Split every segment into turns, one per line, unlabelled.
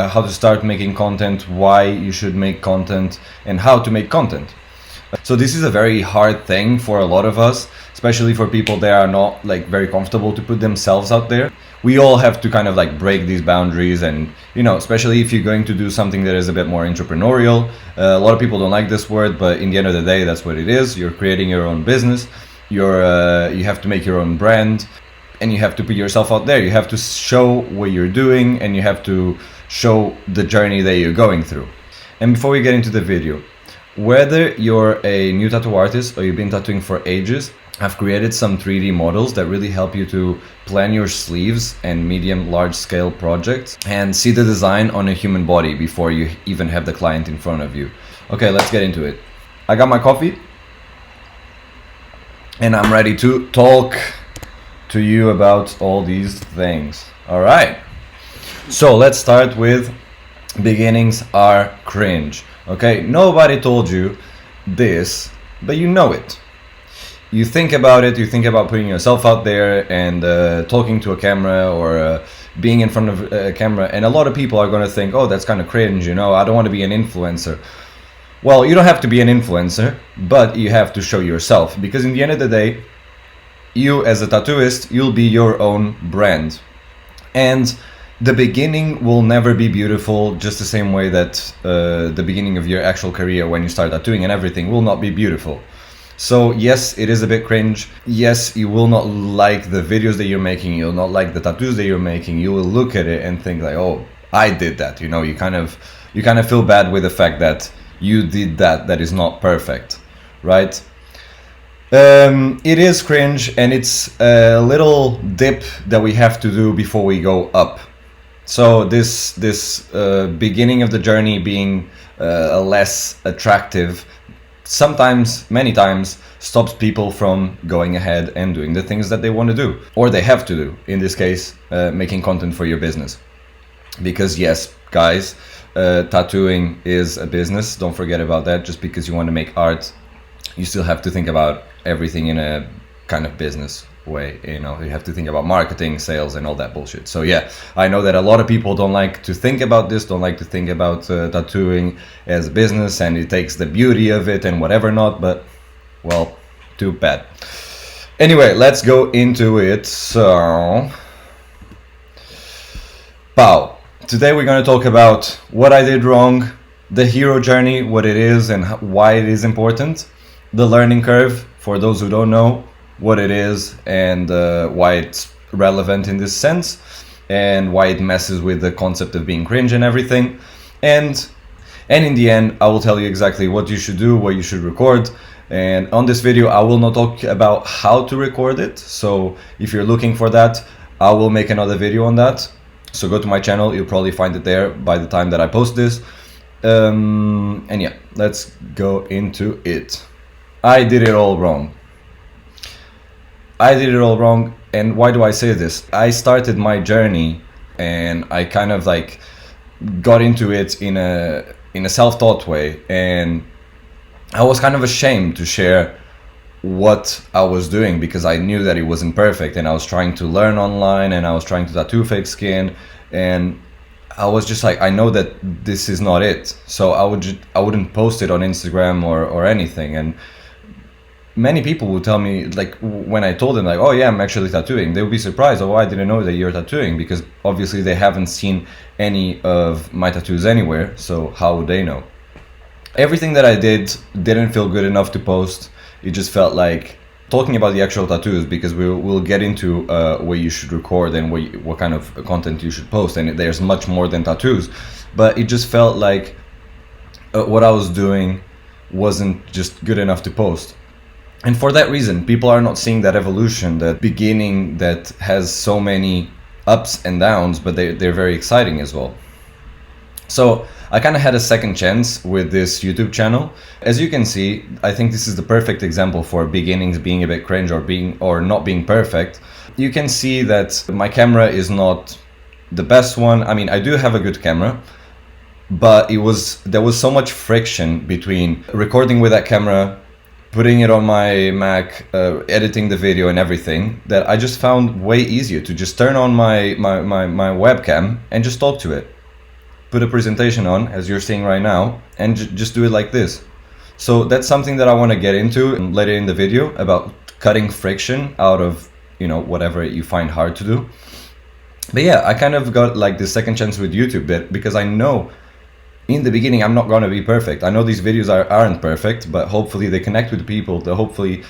how to start making content, why you should make content, and how to make content. So this is a very hard thing for a lot of us, especially for people that are not like very comfortable to put themselves out there. We all have to kind of like break these boundaries, and you know, especially if you're going to do something that is a bit more entrepreneurial. A lot of people don't like this word, but in the end of the day, that's what it is. You're creating your own business. You have to make your own brand, and you have to put yourself out there. You have to show what you're doing, and you have to show the journey that you're going through. And before we get into the video, whether you're a new tattoo artist or you've been tattooing for ages, I've created some 3D models that really help you to plan your sleeves and medium large scale projects and see the design on a human body before you even have the client in front of you. Okay, let's get into it. I got my coffee and I'm ready to talk to you about all these things. All right, so let's start with beginnings are cringe. Okay, nobody told you this, but you know it. You think about it, you think about putting yourself out there and talking to a camera or being in front of a camera, and a lot of people are going to think, oh, that's kind of cringe, you know, I don't want to be an influencer. Well, you don't have to be an influencer, but you have to show yourself, because in the end of the day, you as a tattooist, you'll be your own brand. And the beginning will never be beautiful, just the same way that the beginning of your actual career when you start tattooing and everything will not be beautiful. So yes, it is a bit cringe. Yes, you will not like the videos that you're making, you'll not like the tattoos that you're making. You will look at it and think like, oh, I did that. You know, you kind of feel bad with the fact that you did that is not perfect, right? It is cringe, and it's a little dip that we have to do before we go up. So this beginning of the journey being less attractive sometimes, many times, stops people from going ahead and doing the things that they want to do, or they have to do, in this case, making content for your business. Because yes, guys, tattooing is a business, don't forget about that. Just because you want to make art, you still have to think about everything in a kind of business way. You know, you have to think about marketing, sales, and all that bullshit. So yeah, I know that a lot of people don't like to think about this, don't like to think about tattooing as a business, and it takes the beauty of it and whatever not, but well, too bad. Anyway, let's go into it. So pow, today we're going to talk about what I did wrong, the hero journey, what it is and why it is important, the learning curve for those who don't know what it is, and why it's relevant in this sense, and why it messes with the concept of being cringe and everything. And in the end, I will tell you exactly what you should do, what you should record. And on this video, I will not talk about how to record it. So if you're looking for that, I will make another video on that. So go to my channel, you'll probably find it there by the time that I post this. And yeah, let's go into it. I did it all wrong. I did it all wrong. And why do I say this? I started my journey and I kind of like got into it in a self-taught way, and I was kind of ashamed to share what I was doing because I knew that it wasn't perfect, and I was trying to learn online, and I was trying to tattoo fake skin, and I was just like, I know that this is not it, so I wouldn't post it on Instagram or anything. And many people would tell me, like, when I told them like, oh yeah, I'm actually tattooing, they would be surprised, oh, I didn't know that you're tattooing, because obviously they haven't seen any of my tattoos anywhere, so how would they know? Everything that I did didn't feel good enough to post. It just felt like talking about the actual tattoos, because we'll get into what you should record and what kind of content you should post, and there's much more than tattoos, but it just felt like what I was doing wasn't just good enough to post. And for that reason, people are not seeing that evolution, that beginning that has so many ups and downs, but they're very exciting as well. So I kind of had a second chance with this YouTube channel. As you can see, I think this is the perfect example for beginnings being a bit cringe or not being perfect. You can see that my camera is not the best one. I mean, I do have a good camera, but there was so much friction between recording with that camera, putting it on my Mac, editing the video and everything, that I just found way easier to just turn on my webcam and just talk to it. put a presentation on, as you're seeing right now, and just do it like this. So that's something that I want to get into later in the video, about cutting friction out of, you know, whatever you find hard to do. But yeah, I kind of got like the second chance with YouTube bit, because I know in the beginning I'm not going to be perfect. I know these videos aren't perfect, but hopefully they connect with people. Hopefully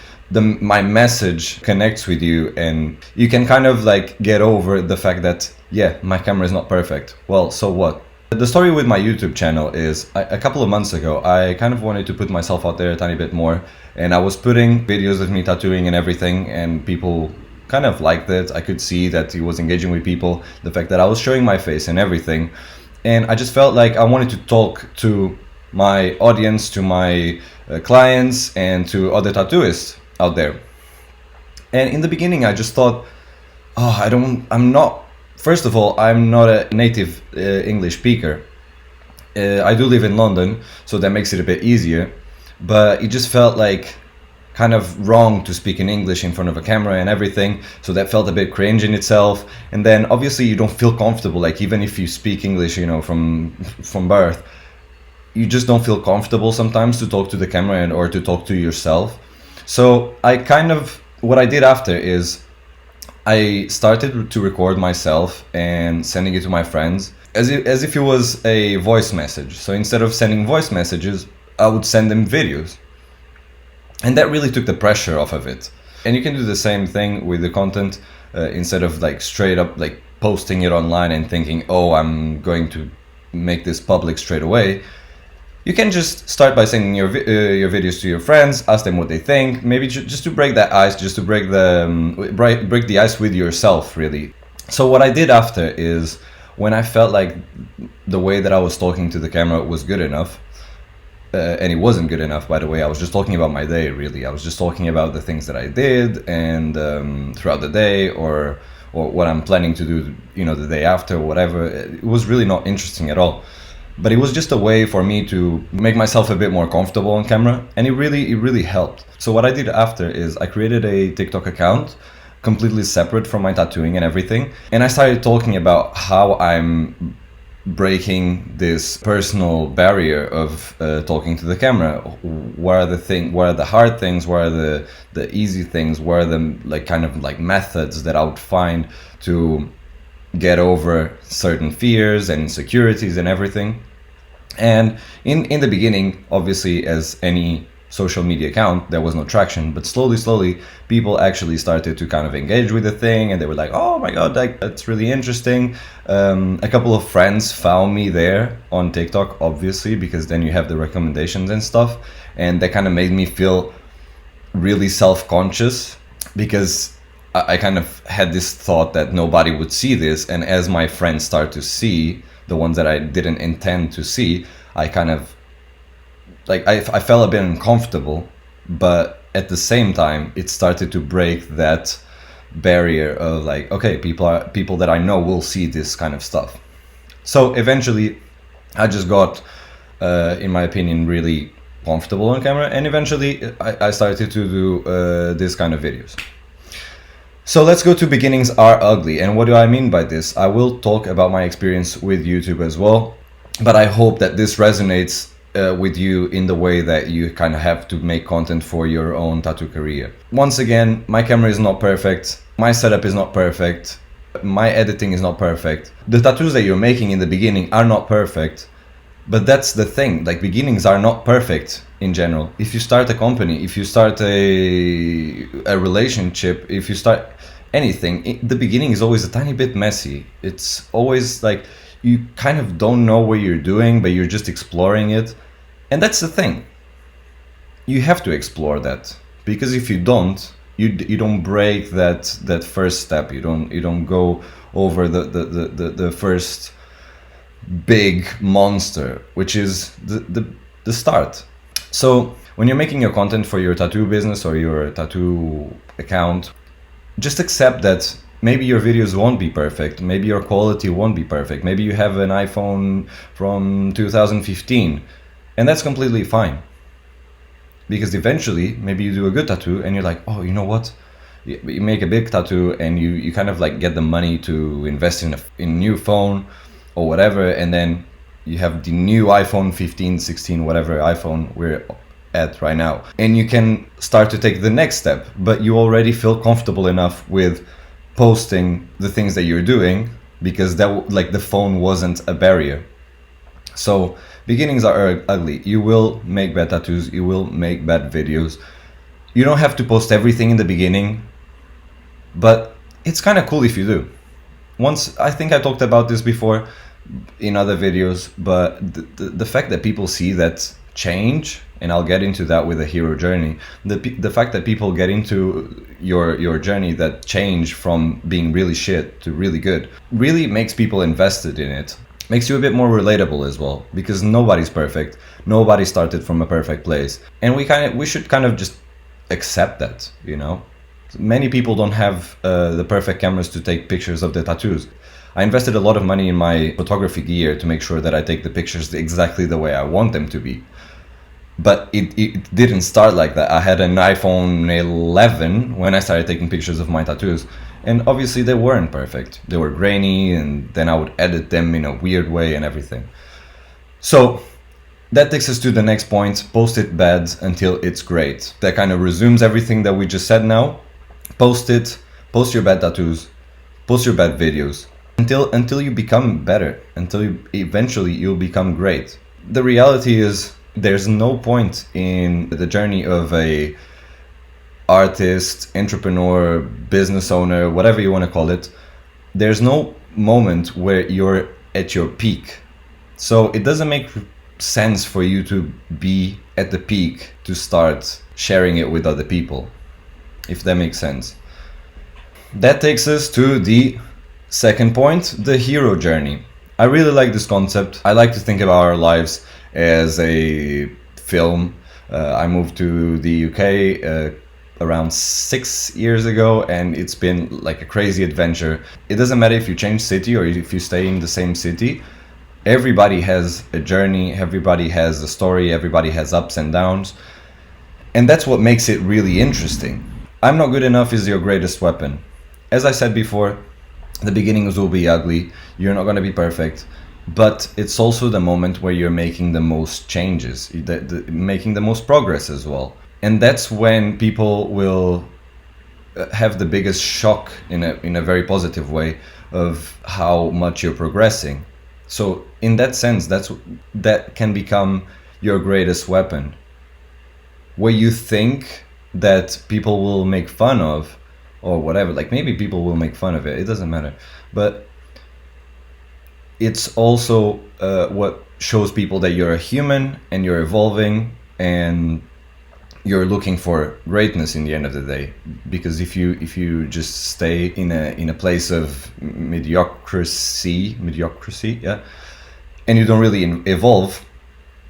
my message connects with you, and you can kind of like get over the fact that, yeah, my camera is not perfect. Well, so what? The story with my YouTube channel is, a couple of months ago, I kind of wanted to put myself out there a tiny bit more, and I was putting videos of me tattooing and everything, and people kind of liked it. I could see that it was engaging with people, the fact that I was showing my face and everything, and I just felt like I wanted to talk to my audience, to my clients, and to other tattooists out there. And in the beginning I just thought, first of all, I'm not a native English speaker. I do live in London, so that makes it a bit easier, but it just felt like kind of wrong to speak in English in front of a camera and everything, so that felt a bit cringe in itself. And then obviously you don't feel comfortable, like even if you speak English, you know, from birth, you just don't feel comfortable sometimes to talk to the camera or to talk to yourself. So what I did after is I started to record myself and sending it to my friends as if it was a voice message. So instead of sending voice messages, I would send them videos. And that really took the pressure off of it. And you can do the same thing with the content, instead of like straight up like posting it online and thinking, oh, I'm going to make this public straight away. You can just start by sending your videos to your friends, ask them what they think, maybe just to break that ice, just to break the ice with yourself, really. So what I did after is, when I felt like the way that I was talking to the camera was good enough, and it wasn't good enough, by the way, I was just talking about my day, really. I was just talking about the things that I did and throughout the day, or what I'm planning to do, you know, the day after, whatever. It was really not interesting at all. But it was just a way for me to make myself a bit more comfortable on camera, and it really helped. So what I did after is I created a TikTok account completely separate from my tattooing and everything, and I started talking about how I'm breaking this personal barrier of talking to the camera. What are the hard things, what are the easy things, what are the like kind of like methods that I would find to get over certain fears and insecurities and everything. And in the beginning, obviously, as any social media account, there was no traction, but slowly people actually started to kind of engage with the thing, and they were like, oh my god, that's really interesting. A couple of friends found me there on TikTok, obviously, because then you have the recommendations and stuff, and that kind of made me feel really self-conscious, because I kind of had this thought that nobody would see this, and as my friends start to see, the ones that I didn't intend to see, I kind of like I felt a bit uncomfortable, but at the same time it started to break that barrier of like, okay, people that I know will see this kind of stuff. So eventually I just got in my opinion really comfortable on camera, and eventually I started to do this kind of videos. So let's go to beginnings are ugly. And what do I mean by this? I will talk about my experience with YouTube as well, but I hope that this resonates with you in the way that you kind of have to make content for your own tattoo career. Once again, my camera is not perfect, my setup is not perfect, my editing is not perfect. The tattoos that you're making in the beginning are not perfect, but that's the thing, like beginnings are not perfect in general. If you start a company, if you start a relationship, if you start anything, the beginning is always a tiny bit messy. It's always like you kind of don't know what you're doing, but you're just exploring it. And that's the thing. You have to explore that, because if you don't, you don't break that first step. You don't go over the first big monster, which is the start. So when you're making your content for your tattoo business or your tattoo account, just accept that maybe your videos won't be perfect, maybe your quality won't be perfect, maybe you have an iPhone from 2015, and that's completely fine. Because eventually, maybe you do a good tattoo and you're like, oh, you know what? You make a big tattoo and you kind of like get the money to invest in a new phone or whatever, and then You have the new iPhone 15, 16, whatever iPhone we're at right now, and you can start to take the next step, but you already feel comfortable enough with posting the things that you're doing because that, like, the phone wasn't a barrier. So beginnings are ugly. You will make bad tattoos, you will make bad videos. You don't have to post everything in the beginning, but it's kind of cool if you do. Once, I think I talked about this before in other videos, but the fact that people see that change, and I'll get into that with the hero journey, the fact that people get into your journey, that change from being really shit to really good, really makes people invested in it. Makes you a bit more relatable as well, because nobody's perfect. Nobody started from a perfect place, and we should kind of just accept that, you know. Many people don't have the perfect cameras to take pictures of their tattoos. I invested a lot of money in my photography gear to make sure that I take the pictures exactly the way I want them to be. But it didn't start like that. I had an iPhone 11 when I started taking pictures of my tattoos, and obviously they weren't perfect. They were grainy, and then I would edit them in a weird way and everything. So that takes us to the next point: post it bad until it's great. That kind of resumes everything that we just said now. Post it, post your bad tattoos, post your bad videos until you become better, until eventually you'll become great. The reality is, there's no point in the journey of a artist, entrepreneur, business owner, whatever you want to call it. There's no moment where you're at your peak. So it doesn't make sense for you to be at the peak to start sharing it with other people, if that makes sense. That takes us to the second point, the hero journey. I really like this concept. I like to think about our lives as a film. I moved to the UK around 6 years ago, and it's been like a crazy adventure. It doesn't matter if you change city or if you stay in the same city. Everybody has a journey, everybody has a story, everybody has ups and downs. And that's what makes it really interesting. I'm not good enough is your greatest weapon. As I said before, the beginnings will be ugly. You're not going to be perfect. But it's also the moment where you're making the most changes, making the most progress as well. And that's when people will have the biggest shock in a very positive way of how much you're progressing. So in that sense, that can become your greatest weapon. Where you think that people will make fun of or whatever, like maybe people will make fun of it, it doesn't matter. But it's also what shows people that you're a human and you're evolving and you're looking for greatness in the end of the day. Because if you just stay in a place of mediocrity, yeah, and you don't really evolve,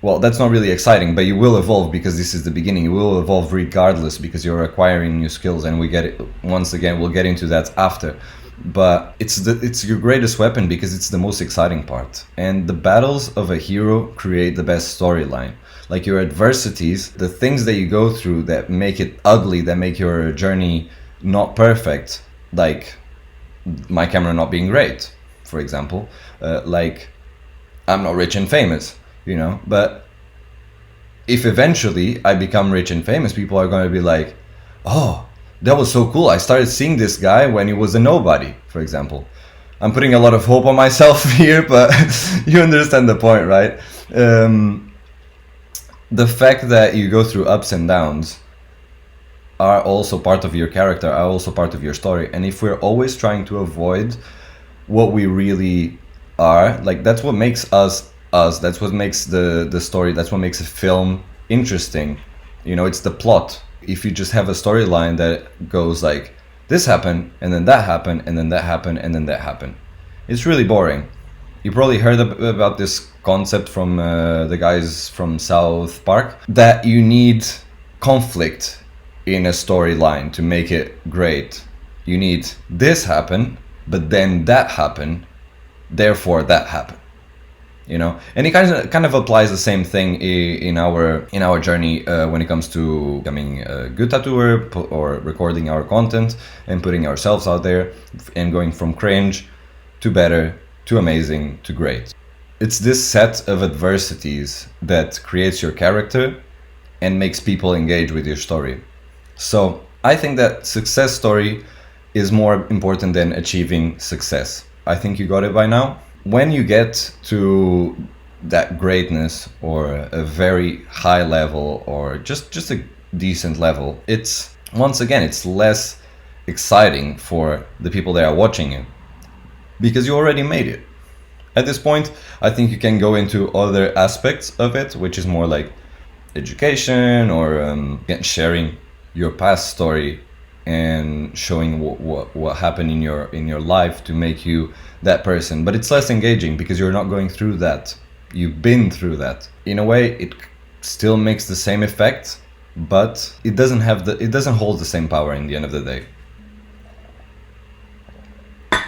well, that's not really exciting. But you will evolve because this is the beginning. You will evolve regardless because you're acquiring new skills, and we get it once again. We'll get into that after. But it's your greatest weapon because it's the most exciting part. And the battles of a hero create the best storyline. Like your adversities, the things that you go through that make it ugly, that make your journey not perfect, like my camera not being great, for example, like I'm not rich and famous, you know. But if eventually I become rich and famous, people are going to be like, oh, that was so cool. I started seeing this guy when he was a nobody, for example. I'm putting a lot of hope on myself here, but you understand the point, right? The fact that you go through ups and downs are also part of your character, are also part of your story. And if we're always trying to avoid what we really are, like that's what makes us us. That's what makes the story, that's what makes a film interesting. You know, it's the plot. If you just have a storyline that goes like this happened and then that happened and then that happened and then that happened, it's really boring. You probably heard about this concept from the guys from South Park, that you need conflict in a storyline to make it great. You need this happen, but then that happened, therefore that happened. You know, and it kind of applies the same thing in our journey when it comes to becoming a good tattooer or recording our content and putting ourselves out there and going from cringe to better to amazing to great. It's this set of adversities that creates your character and makes people engage with your story. So I think that success story is more important than achieving success. I think you got it by now. When you get to that greatness or a very high level or just a decent level, it's once again it's less exciting for the people that are watching you because you already made it. At this point, I think you can go into other aspects of it, which is more like education or sharing your past story and showing what happened in your life to make you that person. But it's less engaging because you're not going through that. You've been through that. In a way, it still makes the same effect, but it doesn't hold the same power in the end of the day.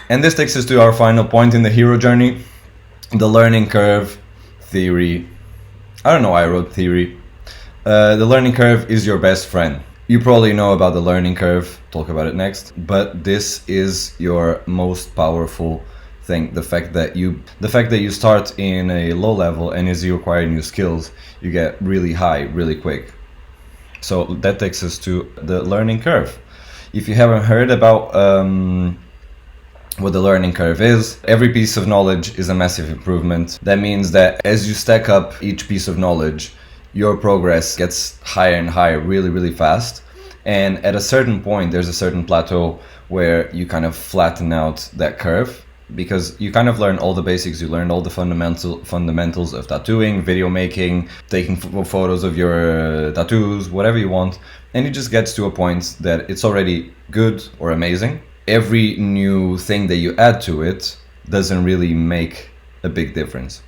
And this takes us to our final point in the hero journey, the learning curve theory. I don't know why I wrote theory. The learning curve is your best friend. You probably know about the learning curve, talk about it next, but this is your most powerful thing. The fact that you start in a low level and as you acquire new skills, you get really high really quick. So that takes us to the learning curve. If you haven't heard about what the learning curve is, every piece of knowledge is a massive improvement. That means that as you stack up each piece of knowledge, your progress gets higher and higher really, really fast. And at a certain point, there's a certain plateau where you kind of flatten out that curve because you kind of learn all the basics. You learn all the fundamentals of tattooing, video making, taking photos of your tattoos, whatever you want. And it just gets to a point that it's already good or amazing. Every new thing that you add to it doesn't really make a big difference.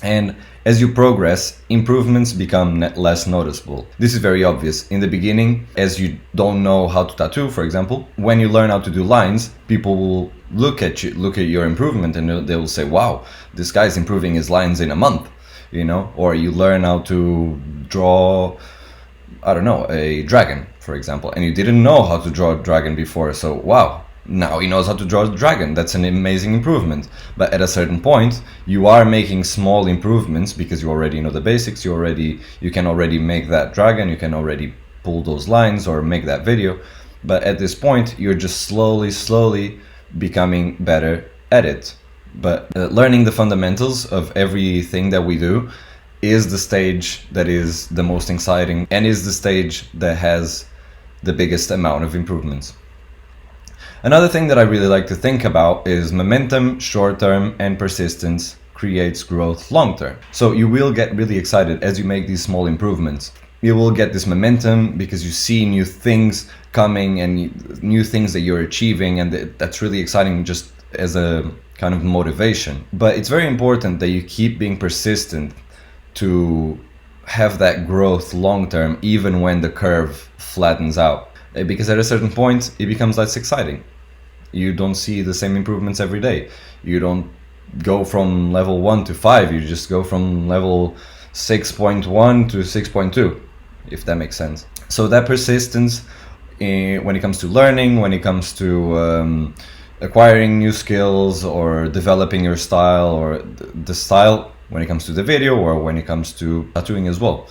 And as you progress, improvements become less noticeable. This is very obvious. In the beginning, as you don't know how to tattoo, for example, when you learn how to do lines, people will look at your improvement and they will say, wow, this guy's improving his lines in a month, or you learn how to draw, I don't know, a dragon, for example, and you didn't know how to draw a dragon before, so wow, now he knows how to draw a dragon. That's an amazing improvement. But at a certain point, you are making small improvements because you already know the basics. You can already make that dragon. You can already pull those lines or make that video. But at this point, you're just slowly becoming better at it. But learning the fundamentals of everything that we do is the stage that is the most exciting and is the stage that has the biggest amount of improvements. Another thing that I really like to think about is momentum short-term and persistence creates growth long-term. So you will get really excited as you make these small improvements. You will get this momentum because you see new things coming and new things that you're achieving, and that's really exciting just as a kind of motivation. But it's very important that you keep being persistent to have that growth long-term even when the curve flattens out. Because at a certain point, it becomes less exciting. You don't see the same improvements every day. You don't go from level 1 to 5, you just go from level 6.1 to 6.2, if that makes sense. So that persistence, when it comes to learning, when it comes to acquiring new skills or developing your style, or the style when it comes to the video or when it comes to tattooing as well.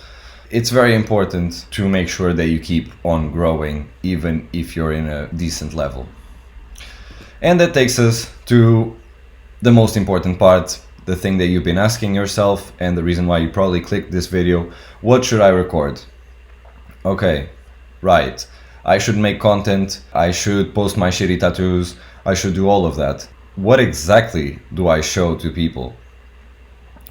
It's very important to make sure that you keep on growing even if you're in a decent level. And that takes us to the most important part, the thing that you've been asking yourself and the reason why you probably clicked this video. What should I record? Okay, right. I should make content, I should post my shitty tattoos, I should do all of that. What exactly do I show to people?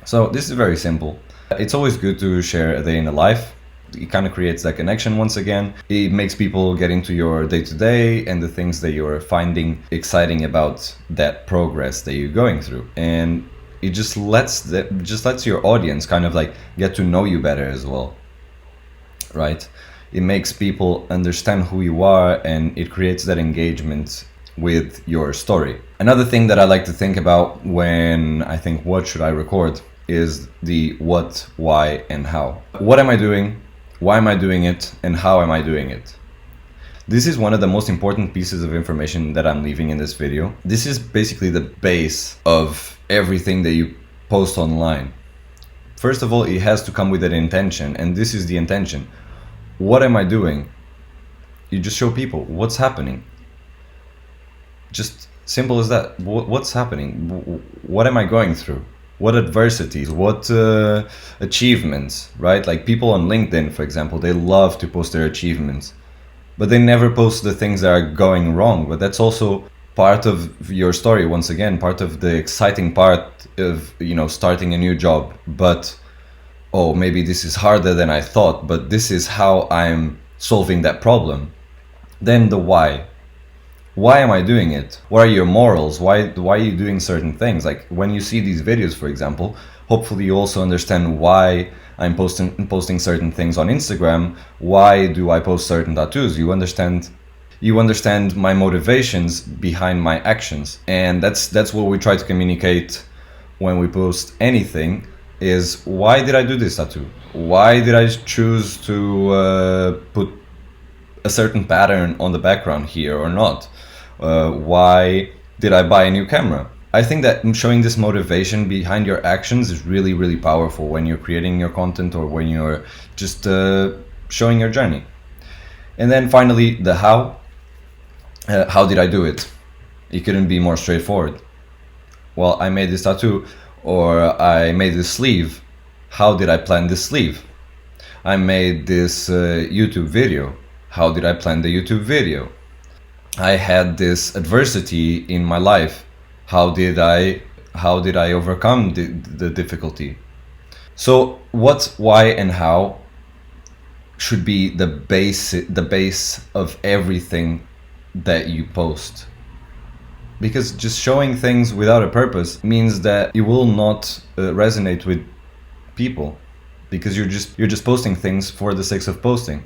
So this is very simple. It's always good to share a day in the life. It kind of creates that connection once again. It makes people get into your day-to-day and the things that you're finding exciting about that progress that you're going through. And it just lets your audience kind of like get to know you better as well, right? It makes people understand who you are and it creates that engagement with your story. Another thing that I like to think about when I think what should I record is the what, why, and how. What am I doing? Why am I doing it? And how am I doing it? This is one of the most important pieces of information that I'm leaving in this video. This is basically the base of everything that you post online. First of all, it has to come with an intention, and this is the intention. What am I doing? You just show people what's happening. Just simple as that. What's happening? What am I going through? What adversities? What achievements? Right? Like people on LinkedIn, for example, they love to post their achievements, but they never post the things that are going wrong. But that's also part of your story. Once again, part of the exciting part of, you know, starting a new job. But oh, maybe this is harder than I thought, but this is how I'm solving that problem. Then the why. Why am I doing it? What are your morals? Why are you doing certain things? Like when you see these videos, for example, hopefully you also understand why I'm posting certain things on Instagram. Why do I post certain tattoos? You understand my motivations behind my actions. And that's what we try to communicate when we post anything, is why did I do this tattoo? Why did I choose to put a certain pattern on the background here or not? Why did I buy a new camera? I think that showing this motivation behind your actions is really, really powerful when you're creating your content or when you're just showing your journey. And then finally, the how. How did I do it? It couldn't be more straightforward. Well, I made this tattoo, or I made this sleeve. How did I plan this sleeve? I made this YouTube video. How did I plan the YouTube video? I had this adversity in my life. How did I overcome the difficulty? So what, why, and how should be the base of everything that you post. Because just showing things without a purpose means that you will not resonate with people, because you're just posting things for the sake of posting.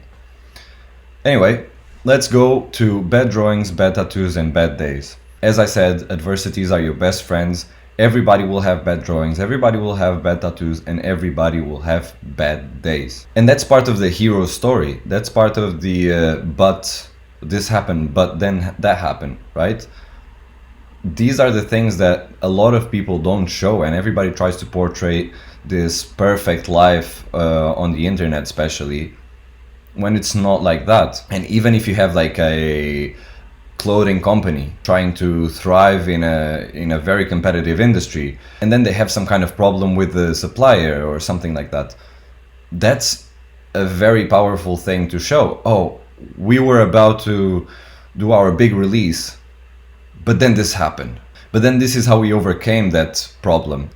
Anyway, let's go to bad drawings, bad tattoos, and bad days. As I said, adversities are your best friends. Everybody will have bad drawings, everybody will have bad tattoos, and everybody will have bad days. And that's part of the hero story. That's part of the but this happened, but then that happened, right? These are the things that a lot of people don't show, and everybody tries to portray this perfect life on the internet, especially when it's not like that. And even if you have like a clothing company trying to thrive in a very competitive industry, and then they have some kind of problem with the supplier or something like that, that's a very powerful thing to show. Oh, we were about to do our big release, but then this happened. But then this is how we overcame that problem.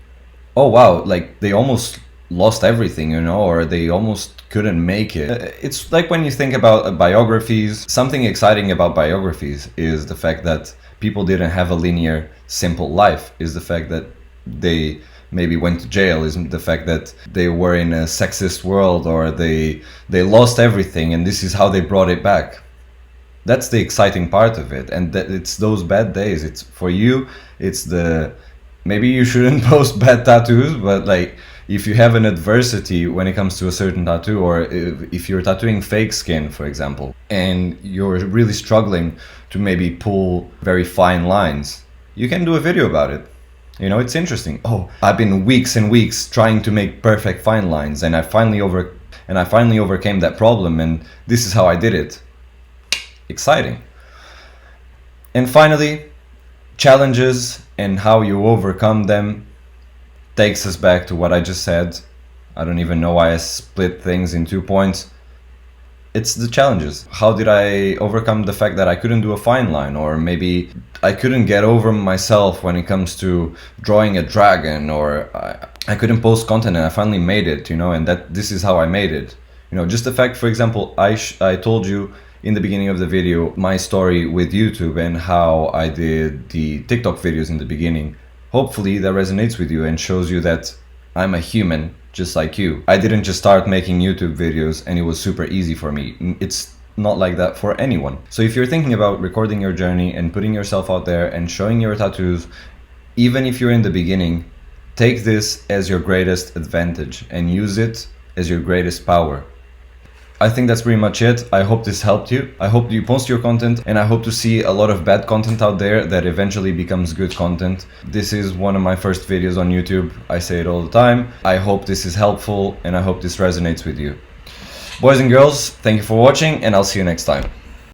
Oh wow, like they almost lost everything, you know, or they almost couldn't make it. It's like when you think about biographies, something exciting about biographies is the fact that people didn't have a linear, simple life, is the fact that they maybe went to jail, is the fact that they were in a sexist world, or they lost everything and this is how they brought it back. That's the exciting part of it. And that it's those bad days. It's for you, it's the, maybe you shouldn't post bad tattoos, but like if you have an adversity when it comes to a certain tattoo, or if you're tattooing fake skin, for example, and you're really struggling to maybe pull very fine lines, you can do a video about it. You know, it's interesting. Oh, I've been weeks and weeks trying to make perfect fine lines, and I finally overcame that problem, and this is how I did it. Exciting. And finally, challenges and how you overcome them takes us back to what I just said. I don't even know why I split things in 2 points. It's the challenges. How did I overcome the fact that I couldn't do a fine line, or maybe I couldn't get over myself when it comes to drawing a dragon, or I couldn't post content and I finally made it, you know, and that this is how I made it. You know, just the fact, for example, I told you in the beginning of the video my story with YouTube and how I did the TikTok videos in the beginning. Hopefully that resonates with you and shows you that I'm a human just like you. I didn't just start making YouTube videos and it was super easy for me. It's not like that for anyone. So if you're thinking about recording your journey and putting yourself out there and showing your tattoos, even if you're in the beginning, take this as your greatest advantage and use it as your greatest power. I think that's pretty much it. I hope this helped you. I hope you post your content, and I hope to see a lot of bad content out there that eventually becomes good content. This is one of my first videos on YouTube. I say it all the time. I hope this is helpful, and I hope this resonates with you. Boys and girls, thank you for watching, and I'll see you next time.